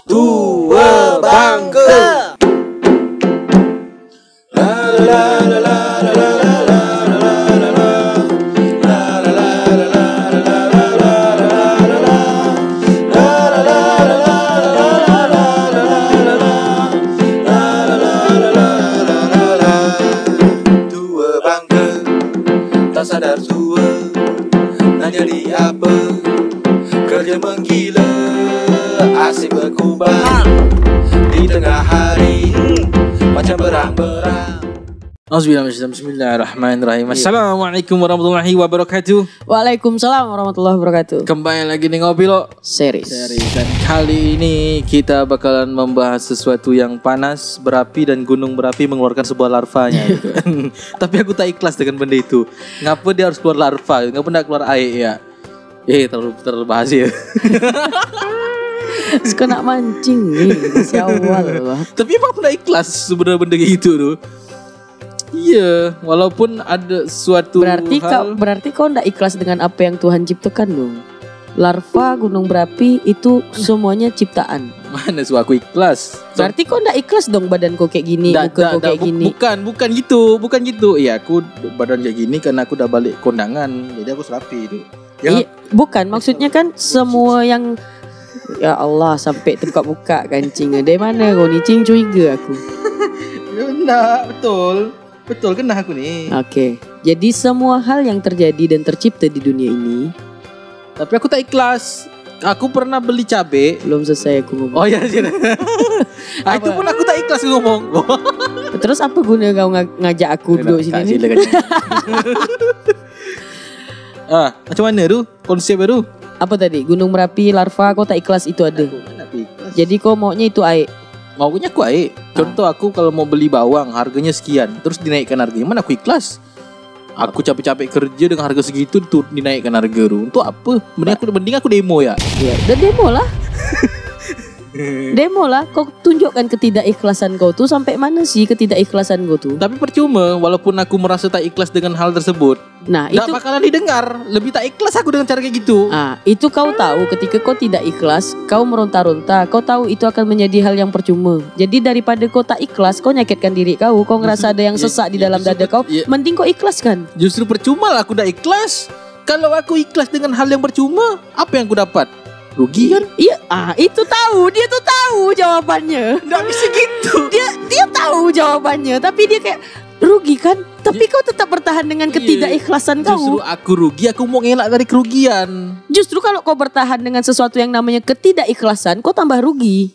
Tua Bangka. Tua Bangka, tak sadar tua, nak jadi apa? Kerja menggila, asyik berkubang di tengah hari, macam berang-berang. Bismillahirrahmanirrahim. Assalamualaikum warahmatullahi wabarakatuh. Waalaikumsalam warahmatullahi wabarakatuh. Kembali lagi di Ngopi Lo Series. Dan kali ini kita bakalan membahas sesuatu yang panas, berapi, dan gunung berapi mengeluarkan sebuah larvanya gitu. Tapi aku tak ikhlas dengan benda itu. Ngapa dia harus keluar larva? Ngapa tidak keluar air ya? Terlalu bahas ya. Suka nak mancing nih si awal lah. Tapi emang pernah ikhlas sebenarnya benda kayak gitu tuh. Iya, walaupun ada suatu Berarti kau ndak ikhlas dengan apa yang Tuhan ciptakan dong. Larva, gunung berapi itu semuanya ciptaan. Mana aku ikhlas? Berarti kau ndak ikhlas dong badan kau kayak gini, muka kau kayak gini. Bukan gitu. Iya, aku badan kayak gini karena aku udah balik kondangan. Jadi aku serapi itu. Iya, bukan, maksudnya kan semua yang ya Allah sampai terbuka-buka kancing. Dari mana kau ni? Cing curiga aku. Ya enggak, Betul kena aku nih. Oke. Jadi semua hal yang terjadi dan tercipta di dunia ini. Tapi aku tak ikhlas. Aku pernah beli cabe. Belum selesai aku ngomong. Oh ya sih. Itu pun aku tak ikhlas ngomong. Terus apa guna kau ngajak aku duduk sini ni? Macam mana tu konsepnya tu? Apa tadi? Gunung Merapi, larva, kau tak ikhlas itu ada. Jadi kau maunya itu air. Maunya aku air. Contoh aku kalau mau beli bawang harganya sekian, terus dinaikkan harganya, mana aku ikhlas? Aku capek-capek kerja dengan harga segitu tuh dinaikkan harga tu. Untuk apa? Mending aku demo ya. Iya, dan demo lah. Demo lah, kau tunjukkan ketidakikhlasan kau tuh sampai mana sih ketidakikhlasan kau tuh. Tapi percuma, walaupun aku merasa tak ikhlas dengan hal tersebut. Nah, itu bakalan didengar. Lebih tak ikhlas aku dengan cara kayak gitu. Itu kau tahu ketika kau tidak ikhlas, kau meronta-ronta, kau tahu itu akan menjadi hal yang percuma. Jadi daripada kau tak ikhlas, kau nyakitkan diri kau ngerasa ada yang sesak di dalam dada kau, mending kau ikhlaskan. Justru percuma lah aku tak ikhlas. Kalau aku ikhlas dengan hal yang percuma, apa yang aku dapat? Rugi kan? Iya, itu tahu. Dia tuh tahu jawabannya. Nggak bisa gitu. Dia tahu jawabannya, tapi dia kayak rugi kan? Tapi kau tetap bertahan dengan ketidakikhlasan kau. Justru aku rugi, aku mau ngelak dari kerugian. Justru kalau kau bertahan dengan sesuatu yang namanya ketidakikhlasan, kau tambah rugi.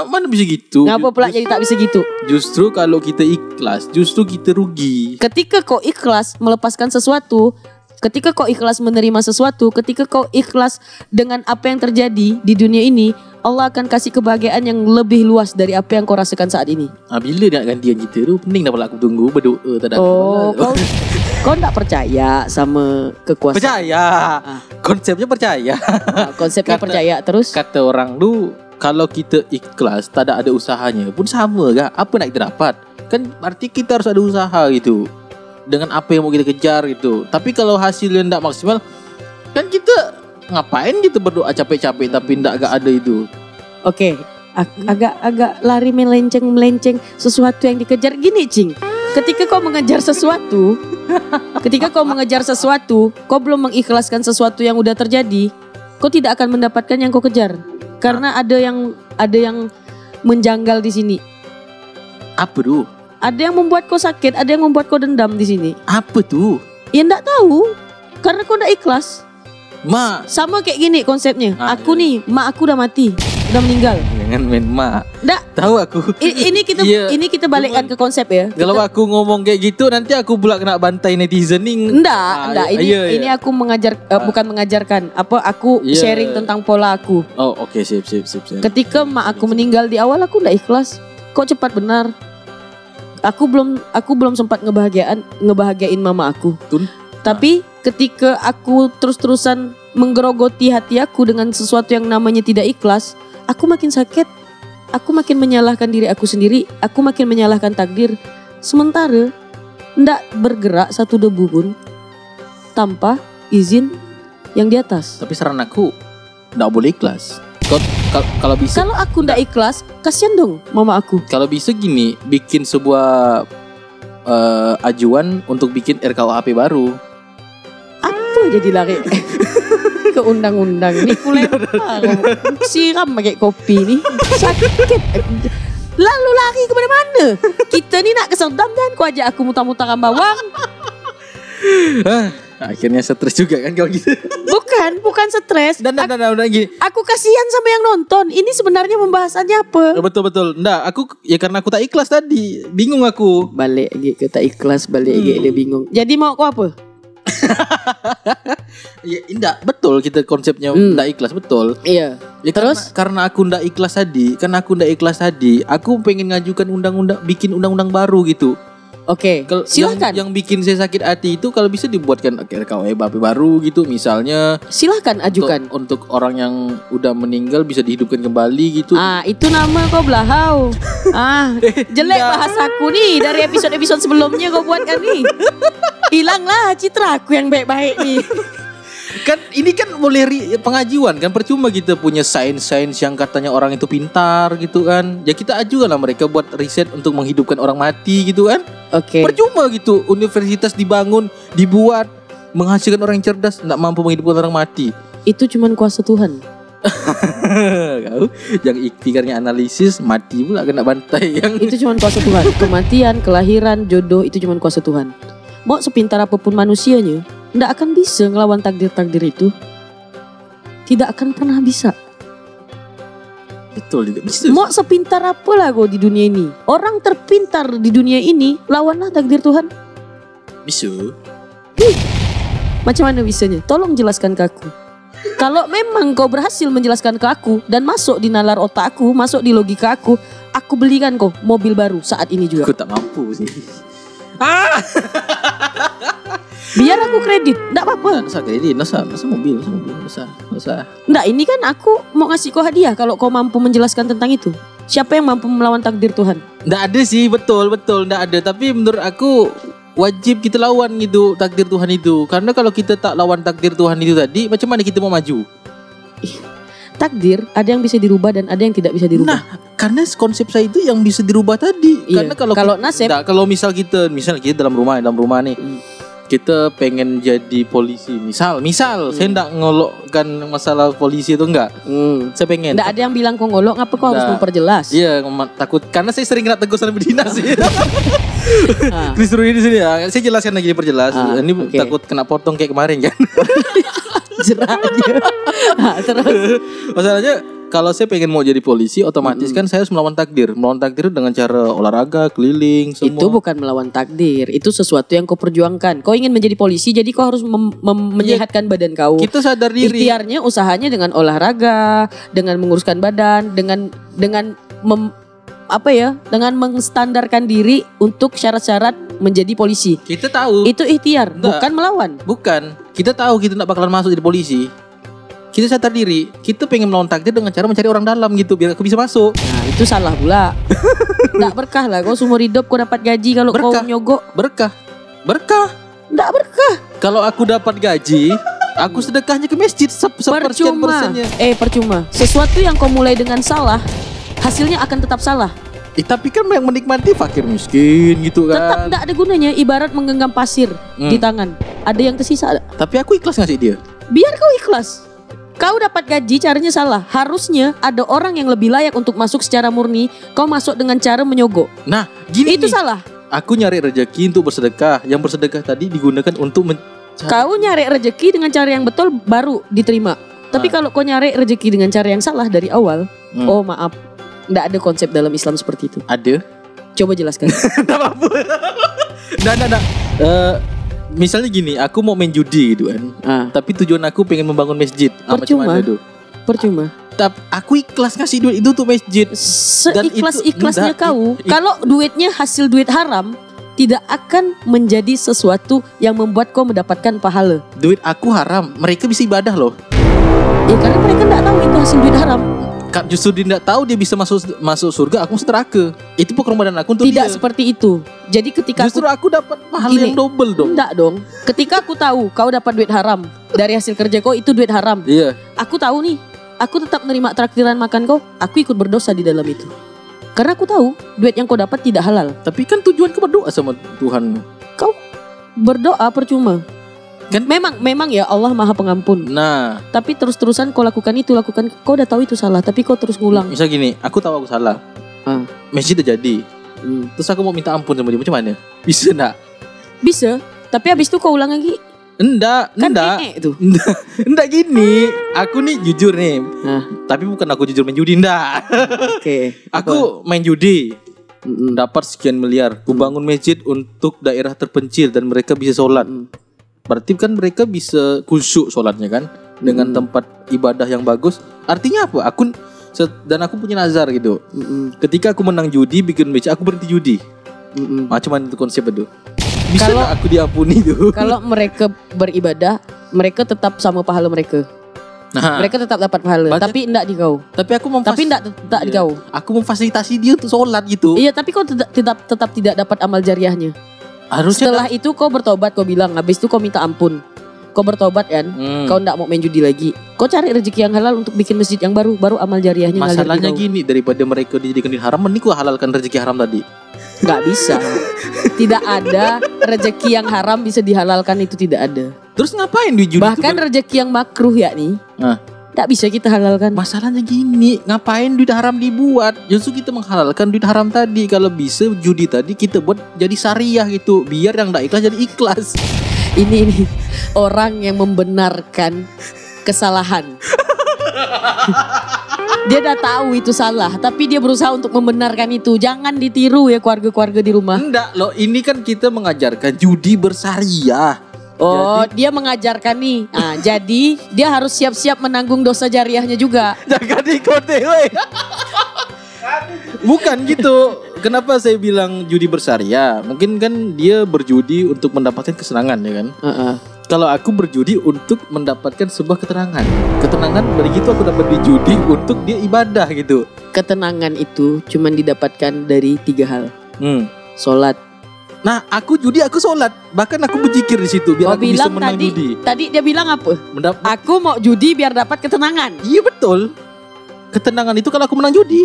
Mana bisa gitu? Ngapa pula jadi tak bisa gitu? Justru kalau kita ikhlas, justru kita rugi. Ketika kau ikhlas melepaskan sesuatu, ketika kau ikhlas menerima sesuatu, ketika kau ikhlas dengan apa yang terjadi di dunia ini, Allah akan kasih kebahagiaan yang lebih luas dari apa yang kau rasakan saat ini. Bila nak gantian kita tu, pening dah pula aku tunggu berdoa tak ada. Kau tak percaya sama kekuasaan? Percaya. Konsepnya percaya. Konsepnya percaya terus. Kata orang tu, kalau kita ikhlas tak ada usahanya pun sama kan? Apa nak kita dapat? Kan arti kita harus ada usaha gitu. Dengan apa yang mau kita kejar gitu. Tapi kalau hasilnya tidak maksimal, kan kita ngapain kita berdoa capek-capek tapi tidak ada itu. Oke, agak lari melenceng sesuatu yang dikejar gini, Cing. Ketika kau mengejar sesuatu, kau belum mengikhlaskan sesuatu yang udah terjadi, kau tidak akan mendapatkan yang kau kejar. Karena ada yang menjanggal di sini. Apa tuh? Ada yang membuat kau sakit, ada yang membuat kau dendam di sini. Apa tuh? Ya enggak tahu. Karena kau enggak ikhlas. Sama kayak gini konsepnya. Mak aku udah mati, udah meninggal. Jangan main mak. Enggak. Tahu aku. Ini kita balikkan ke konsep ya. Kalau aku ngomong kayak gitu nanti aku pula kena bantai netizen nih. Enggak. Ini aku bukan mengajarkan. Aku sharing tentang pola aku. Oh, oke, sip. Ketika mak aku meninggal di awal aku enggak ikhlas. Kok cepat benar. Aku belum sempat ngebahagiain mama aku. Tapi ketika aku terus-terusan menggerogoti hati aku dengan sesuatu yang namanya tidak ikhlas, aku makin sakit. Aku makin menyalahkan diri aku sendiri. Aku makin menyalahkan takdir. Sementara ndak bergerak satu debu pun tanpa izin yang di atas. Tapi saran aku ndak boleh ikhlas. Kalau bisa Kalau aku ndak ikhlas, kasihan dong mama aku. Kalau bisa gini, bikin sebuah ajuan untuk bikin RKUHP baru. Apa jadi lari ke undang-undang nih mulai siram pakai kopi nih sakit. Lalu lari ke mana-mana. Kita ni nak ke Serdam dan kau ajak aku mutar-mutaran bawang. Akhirnya stres juga kan kalau gitu. Bukan stres. Dan gini. Aku kasihan sama yang nonton. Ini sebenarnya pembahasannya apa? Betul. Nggak, karena aku tak ikhlas tadi. Bingung aku. Balik lagi ke tak ikhlas, balik lagi dia bingung. Jadi mau kau apa? Ya, enggak, betul kita konsepnya enggak ikhlas, betul. Iya. Ya, terus karena aku enggak ikhlas tadi, aku pengen ngajukan bikin undang-undang baru gitu. Oke, silahkan. Yang bikin saya sakit hati itu kalau bisa dibuatkan RKUHP baru gitu, misalnya. Silahkan ajukan. Untuk orang yang udah meninggal bisa dihidupkan kembali gitu. Itu nama kau belahau. Jelek bahasaku nih dari episode-episode sebelumnya kau buatkan nih. Hilanglah citra aku yang baik-baik nih. Kan ini kan boleh pengajuan kan, percuma kita punya sains yang katanya orang itu pintar gitu kan. Ya kita ajukan lah mereka buat riset untuk menghidupkan orang mati gitu kan. Oke. Percuma gitu universitas dibuat menghasilkan orang yang cerdas, enggak mampu menghidupkan orang mati. Itu cuman kuasa Tuhan. Kau yang pikirannya analisis mati pula kena bantai yang itu cuman kuasa Tuhan. Kematian, kelahiran, jodoh itu cuman kuasa Tuhan. Mau sepintar apapun manusianya, tidak akan bisa ngelawan takdir-takdir itu. Tidak akan pernah bisa. Betul, tidak bisa. Mau sepintar apalah kau di dunia ini, orang terpintar di dunia ini, lawanlah takdir Tuhan. Bisa. Macam mana bisanya? Tolong jelaskan ke aku. Kalau memang kau berhasil menjelaskan ke aku dan masuk di nalar otakku, masuk di logika aku belikan kau mobil baru saat ini juga. Aku tak mampu sih. Biar aku kredit, enggak apa-apa. Nggak usah kredit, nggak usah mobil, nggak usah. Enggak, ini kan aku mau ngasih kau hadiah kalau kau mampu menjelaskan tentang itu. Siapa yang mampu melawan takdir Tuhan? Nggak ada sih, betul, nggak ada. Tapi menurut aku wajib kita lawan gitu takdir Tuhan itu. Karena kalau kita tak lawan takdir Tuhan itu tadi, macam mana kita mau maju? Takdir ada yang bisa dirubah dan ada yang tidak bisa dirubah. Nah, karena konsep saya itu yang bisa dirubah tadi. Iya. Karena kalau misal kita dalam rumah nih, kita pengen jadi polisi. Misal saya enggak ngolokkan masalah polisi itu enggak. Saya pengen. Enggak ada yang bilang kau ngolok, ngapa kau harus memperjelas? Iya, takut karena saya sering kena teguran berdinas sih. Disuruh ini sini ya. Saya jelaskan lagi diperjelas. Ini takut kena potong kayak kemarin kan. Jeraknya. Terus masalahnya kalau saya pengen mau jadi polisi, otomatis kan saya harus melawan takdir. Melawan takdir dengan cara olahraga, keliling, semua. Itu bukan melawan takdir. Itu sesuatu yang kau perjuangkan. Kau ingin menjadi polisi, jadi kau harus menyehatkan badan kau. Kita sadar diri. Ikhtiarnya, usahanya dengan olahraga, dengan menguruskan badan, dengan mengstandarkan diri untuk syarat-syarat menjadi polisi. Kita tahu. Itu ikhtiar, bukan melawan. Bukan. Kita tahu kita tidak bakalan masuk jadi polisi. Kita sadar diri, kita pengen melawan takdir dengan cara mencari orang dalam gitu biar aku bisa masuk. Nah, itu salah pula. Nggak berkah lah kau seumur hidup kau dapat gaji kalau kau nyogok. Berkah. Nggak berkah. Kalau aku dapat gaji, aku sedekahnya ke masjid sepersekian persennya. Percuma. Sesuatu yang kau mulai dengan salah, hasilnya akan tetap salah. Tapi kan yang menikmati fakir miskin gitu kan. Tetap nggak ada gunanya, ibarat menggenggam pasir di tangan. Ada yang tersisa. Tapi aku ikhlas ngasih dia. Biar kau ikhlas. Kau dapat gaji caranya salah. Harusnya ada orang yang lebih layak untuk masuk secara murni. Kau masuk dengan cara menyogok. Nah, gini itu nih. Salah. Aku nyari rezeki untuk bersedekah. Yang bersedekah tadi digunakan untuk Kau nyari rezeki dengan cara yang betul baru diterima. Tapi kalau kau nyari rezeki dengan cara yang salah dari awal, oh maaf, nggak ada konsep dalam Islam seperti itu. Ada. Coba jelaskan. Nggak apa-apa. Nah. Misalnya gini, aku mau main judi gitu kan. Tapi tujuan aku pengen membangun masjid. Percuma. Tapi aku ikhlas ngasih duit itu untuk masjid. Seikhlas-ikhlasnya kau. Kalau duitnya hasil duit haram, tidak akan menjadi sesuatu yang membuat kau mendapatkan pahala. Duit aku haram, mereka bisa ibadah loh. Ya karena mereka tidak tahu itu hasil duit haram. Justru dia tidak tahu dia bisa masuk surga, aku neraka. Itu pengorbanan aku untuk tidak dia. Seperti itu. Jadi ketika justru aku dapat pahala yang double dong. Enggak dong. Ketika aku tahu kau dapat duit haram dari hasil kerja kau itu duit haram. Iya. Aku tahu nih, aku tetap menerima traktiran makan kau, aku ikut berdosa di dalam itu. Karena aku tahu duit yang kau dapat tidak halal. Tapi kan tujuan kau berdoa sama Tuhan. Kau berdoa percuma. Kan? Memang ya Allah Maha Pengampun. Nah, Tapi terus-terusan kau lakukan. Kau udah tahu itu salah, tapi kau terus ngulang. misal gini, aku tahu aku salah. Masjid udah jadi. Terus aku mau minta ampun sama dia, macam mana? Bisa enggak? Bisa, tapi habis itu kau ulang lagi. Enggak. Itu. Enggak gini. Aku nih jujur nih. Nah, Tapi bukan aku jujur main judi, enggak. oke. Aku main judi. Dapat sekian miliar. Ku bangun masjid untuk daerah terpencil dan mereka bisa sholat. Berarti kan mereka bisa khusyuk sholatnya kan, dengan tempat ibadah yang bagus. Artinya apa? Dan aku punya nazar gitu. Ketika aku menang judi, bikin masjid, aku berhenti judi. Macam mana itu konsep itu? Bisa Kalau- nggak aku diampuni tuh? Kalau mereka beribadah, mereka tetap sama pahala mereka. Nah, Mereka tetap dapat pahala, Baca- tapi enggak di kau. tapi aku Tapi enggak di kau. Aku memfasilitasi dia untuk sholat gitu. Iya, tapi kau tetap tidak dapat amal jariahnya. Harusnya Setelah itu kau bertobat, kau bilang, habis itu kau minta ampun. Kau bertobat kan, kau enggak mau main judi lagi. Kau cari rezeki yang halal untuk bikin masjid yang baru amal jariahnya ngalir di masalahnya kau. gini, daripada mereka dijadikan di haram, mending ku halalkan rezeki haram tadi. Nggak bisa. Tidak ada rezeki yang haram bisa dihalalkan, itu tidak ada. Terus ngapain di judi Bahkan itu? rezeki yang makruh yakni Nah. tidak bisa kita halalkan. Masalahnya gini, ngapain duit haram dibuat? Justru kita menghalalkan duit haram tadi. Kalau bisa judi tadi kita buat jadi syariah gitu, biar yang tidak ikhlas jadi ikhlas. Ini orang yang membenarkan kesalahan. Dia udah tahu itu salah, tapi dia berusaha untuk membenarkan itu. Jangan ditiru ya keluarga-keluarga di rumah. Enggak loh, ini kan kita mengajarkan judi bersyariah. Oh, dia mengajarkan nih. Nah, jadi dia harus siap-siap menanggung dosa jariahnya juga. Jangan ikuti, woi. Bukan gitu. Kenapa saya bilang judi bersyariah? Mungkin kan dia berjudi untuk mendapatkan kesenangan ya kan. Kalau aku berjudi untuk mendapatkan sebuah ketenangan. Ketenangan dari gitu aku dapat di judi untuk dia ibadah gitu. Ketenangan itu cuma didapatkan dari 3 hal. Sholat. Nah, aku judi, aku sholat. Bahkan aku berzikir di situ biar Kau aku bisa bilang menang judi. tadi dia bilang apa? Aku mau judi biar dapat ketenangan. Iya betul. Ketenangan itu kalau aku menang judi.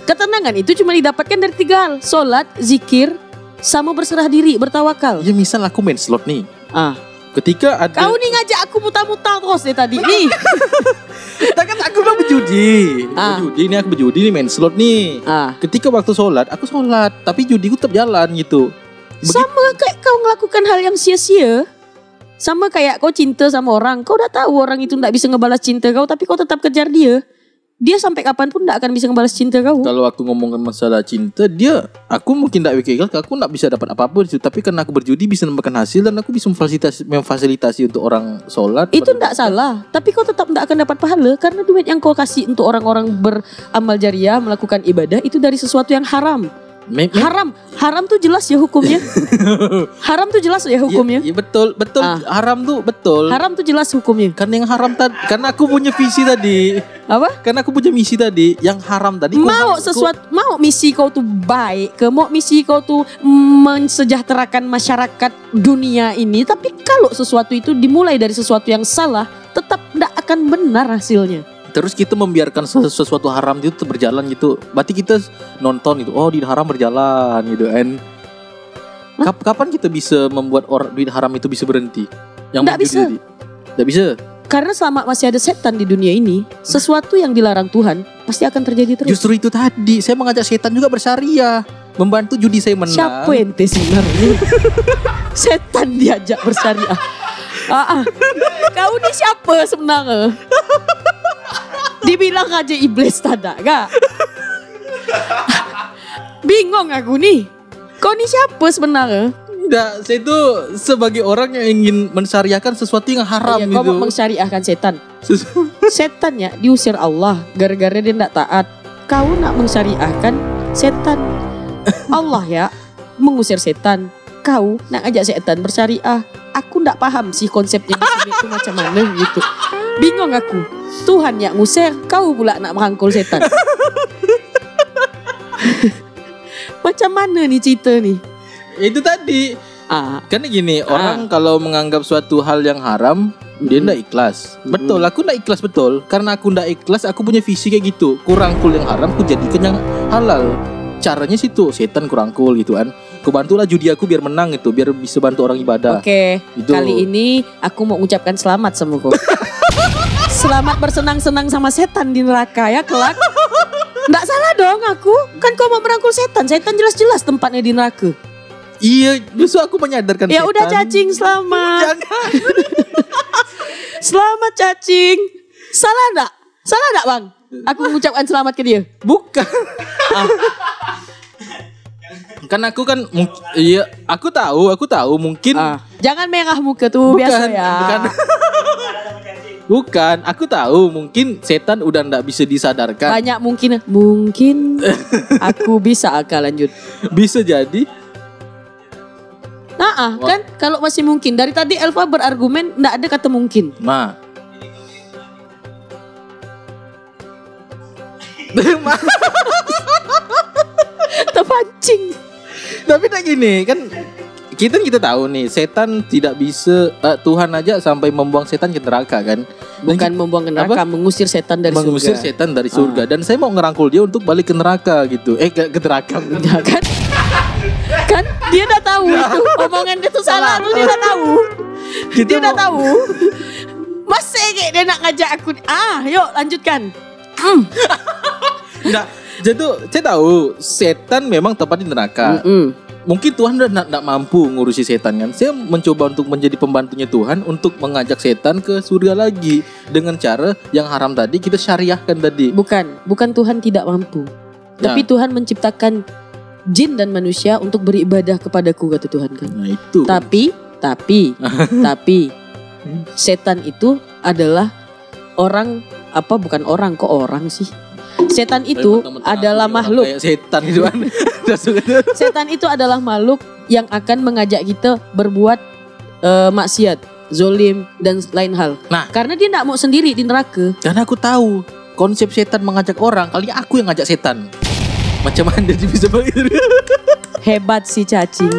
Ketenangan itu cuma didapatkan dari 3 hal. Sholat, zikir, sama berserah diri, bertawakal. Ya misal aku main slot nih. Ketika ada Kau nih ngajak aku mutar-mutar terus deh tadi nih. kan aku bilang berjudi. Berjudi nih, aku berjudi nih, main slot nih. Ketika waktu sholat, aku sholat, tapi judiku tetap jalan gitu. Sama kayak kau melakukan hal yang sia-sia. Sama kayak kau cinta sama orang. Kau udah tahu orang itu gak bisa ngebalas cinta kau, tapi kau tetap kejar dia. Dia sampai kapanpun gak akan bisa ngebalas cinta kau. Kalau aku ngomongin masalah cinta, aku mungkin gak wikigal, aku gak bisa dapat apa-apa di situ. Tapi karena aku berjudi bisa mendapatkan hasil dan aku bisa memfasilitasi untuk orang sholat. Itu tidak salah, tapi kau tetap tidak akan dapat pahala karena duit yang kau kasih untuk orang-orang beramal jariah melakukan ibadah itu dari sesuatu yang haram. Haram tuh jelas ya hukumnya. Haram tuh jelas ya hukumnya. Iya betul. Haram tuh betul. Haram tuh jelas hukumnya. Karena yang haram tadi, karena aku punya visi tadi. Apa? Karena aku punya misi tadi, yang haram tadi. Mau misi kau tuh baik, mau misi kau tuh mensejahterakan masyarakat dunia ini, tapi kalau sesuatu itu dimulai dari sesuatu yang salah, tetap tidak akan benar hasilnya. Terus kita membiarkan sesuatu haram itu tetap berjalan gitu. Berarti kita nonton gitu. Oh, duit haram berjalan gitu kan. Kapan kita bisa membuat duit haram itu bisa berhenti? Nggak bisa. Tidak bisa. Karena selama masih ada setan di dunia ini, sesuatu yang dilarang Tuhan pasti akan terjadi terus. Justru itu tadi, saya mengajak setan juga bersyariah, membantu judi saya menang. Siapa ente sebenarnya? Setan diajak bersyariah. Kau ni siapa sebenarnya? Dibilang aja iblis tak gak? Bingung aku nih. Kau ni siapa sebenarnya? Enggak, saya itu sebagai orang yang ingin mensyariahkan sesuatu yang haram gitu. Kau mau mensyariahkan setan. Setan ya diusir Allah gara-gara dia tidak taat. Kau nak mensyariahkan setan. Allah ya mengusir setan. Kau nak ajak setan bersyariah. Aku tidak paham sih konsepnya di sini itu macam mana gitu. Bingung aku. Tuhan yang ngusir, kau pula nak merangkul setan. Macam mana nih cerita nih? Itu tadi. Karena gini, orang kalau menganggap suatu hal yang haram, Dia ndak ikhlas. Betul, aku ndak ikhlas betul. Karena aku ndak ikhlas, aku punya visi kayak gitu. Kurangkul yang haram, ku jadikan yang halal. Caranya situ, setan kurangkul gitu kan. Ku bantulah judi aku biar menang itu, biar bisa bantu orang ibadah. Oke, Itu. kali ini aku mau ucapkan selamat sama kau. Selamat bersenang-senang sama setan di neraka ya kelak. Nggak salah dong aku. Kan kau mau merangkul setan. Setan jelas-jelas tempatnya di neraka. Iya, justru aku menyadarkan Ya setan. udah cacing, selamat. Jangan. Selamat cacing. Salah enggak? Salah enggak bang? Aku mengucapkan selamat ke dia. Bukan. Kan aku kan iya, aku tahu mungkin Jangan merah muka tuh biasa ya. Bukan, aku tahu mungkin setan udah ndak bisa disadarkan. Banyak mungkin aku bisa lanjut. Bisa jadi. Kan kalau masih mungkin. Dari tadi Elva berargumen ndak ada kata mungkin. Ma. Terpancing. Tapi tak gini kan kita tahu nih setan tidak bisa Tuhan aja sampai membuang setan ke neraka kan. Bukan membuang ke neraka, mengusir setan dari mengusir surga. setan dari surga. Dan saya mau ngerangkul dia untuk balik ke neraka gitu. Ke neraka. Kan dia udah tahu itu omongan dia tuh salah. Dia udah tahu. Dia udah tahu. Masih kayak dia nak ngajak aku. Yuk lanjutkan. Nah, jadi saya tahu setan memang tempat di neraka. Mungkin Tuhan udah tidak mampu ngurusi setan kan. Saya mencoba untuk menjadi pembantunya Tuhan untuk mengajak setan ke surga lagi dengan cara yang haram tadi kita syariahkan tadi. Bukan Tuhan tidak mampu. Tapi Tuhan menciptakan jin dan manusia untuk beribadah kepadaku kata Tuhan kan. Nah itu. Tapi setan itu adalah orang bukan orang kok orang sih. Setan itu adalah makhluk. Kayak setan itu kan. Setan itu adalah makhluk yang akan mengajak kita berbuat maksiat, zolim dan lain hal. Nah, karena dia tidak mau sendiri di neraka. Karena aku tahu konsep setan mengajak orang, kali aku yang ngajak setan. Macam mana dia bisa begitu? Hebat sih cacing.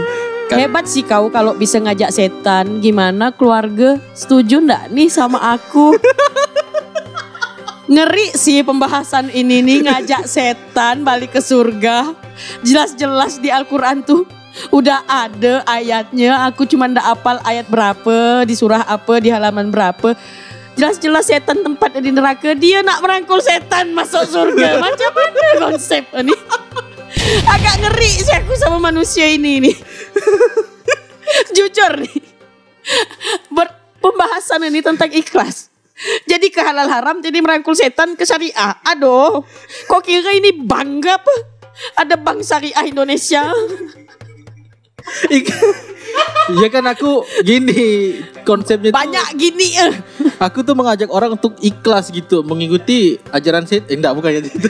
Hebat sih kau kalau bisa ngajak setan. Gimana keluarga? Setuju ndak nih sama aku? Ngeri sih pembahasan ini nih, ngajak setan balik ke surga. Jelas-jelas di Al-Quran tuh udah ada ayatnya. Aku cuma ndak hafal ayat berapa, di surah apa, di halaman berapa. Jelas-jelas setan tempatnya di neraka. Dia nak merangkul setan masuk surga. Macam mana konsep ini? Agak ngeri sih aku sama manusia ini nih. Jujur nih. Pembahasan ini tentang ikhlas. Jadi ke halal haram, jadi merangkul setan ke syariah. Aduh, kok kira ini bangga apa? Ada bank syariah Indonesia. Ya kan aku gini konsepnya banyak tuh, gini aku tuh mengajak orang untuk ikhlas gitu, mengikuti ajaran enggak bukan gitu.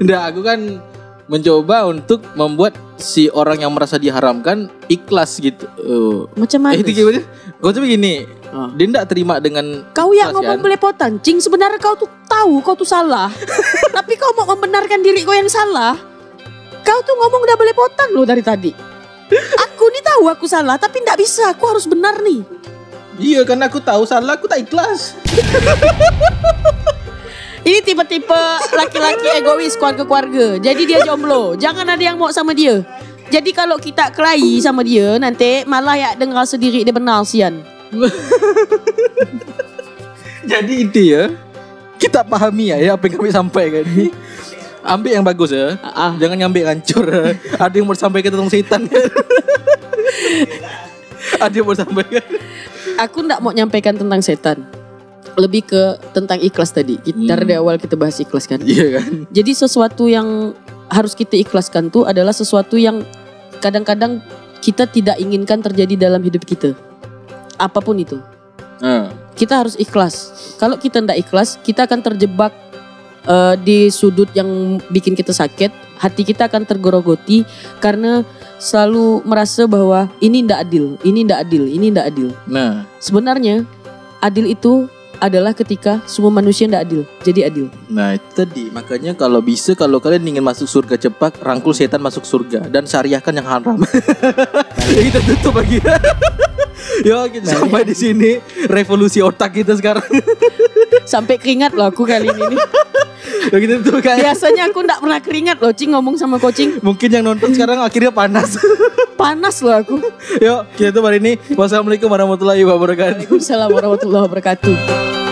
Enggak, aku kan mencoba untuk membuat si orang yang merasa diharamkan ikhlas gitu. Macam mana? Itu gimana? Kau tuh begini, dia enggak terima dengan kau yang ngomong belepotan, cing. Sebenarnya kau tuh tahu kau tuh salah. Tapi kau mau membenarkan diri kau yang salah. Kau tuh ngomong udah belepotan loh dari tadi. Aku nih tahu aku salah, tapi enggak bisa. Aku harus benar nih. Iya, karena aku tahu salah, aku tak ikhlas. Ini tipe-tipe laki-laki egois keluarga-keluarga. Jadi dia jomblo. Jangan ada yang mau sama dia. Jadi kalau kita kelahi sama dia, nanti malah ya dengar sendiri dia benar sian. Jadi itu ya, kita pahami ya apa yang kami sampaikan ini. Ambil yang bagus ya. Jangan ngambil hancur. Ada yang mau sampaikan tentang setan. Ada yang mau sampaikan. Aku enggak mau nyampaikan tentang setan. Lebih ke tentang ikhlas tadi. Dari awal kita bahas ikhlas kan. Iya kan. Jadi sesuatu yang harus kita ikhlaskan tuh adalah sesuatu yang kadang-kadang kita tidak inginkan terjadi dalam hidup kita. Apapun itu. Kita harus ikhlas. Kalau kita tidak ikhlas, kita akan terjebak di sudut yang bikin kita sakit. Hati kita akan tergerogoti karena selalu merasa bahwa ini tidak adil, ini tidak adil, ini tidak adil. Nah, sebenarnya adil itu adalah ketika semua manusia tidak adil, jadi adil. Nah itu tadi, makanya kalau bisa, kalau kalian ingin masuk surga cepat, rangkul setan masuk surga dan syariahkan yang haram. Kita tutup lagi. Yo, kita sampai di sini revolusi otak kita sekarang. Sampai keringat loh aku kali ini nih. Yo, kita tutup kan. Biasanya aku enggak pernah keringat loh Cing ngomong sama coaching. Mungkin yang nonton sekarang akhirnya panas. Panas loh aku. Yuk, kita tutup hari ini. Wassalamualaikum warahmatullahi wabarakatuh. Waalaikumsalam warahmatullahi wabarakatuh.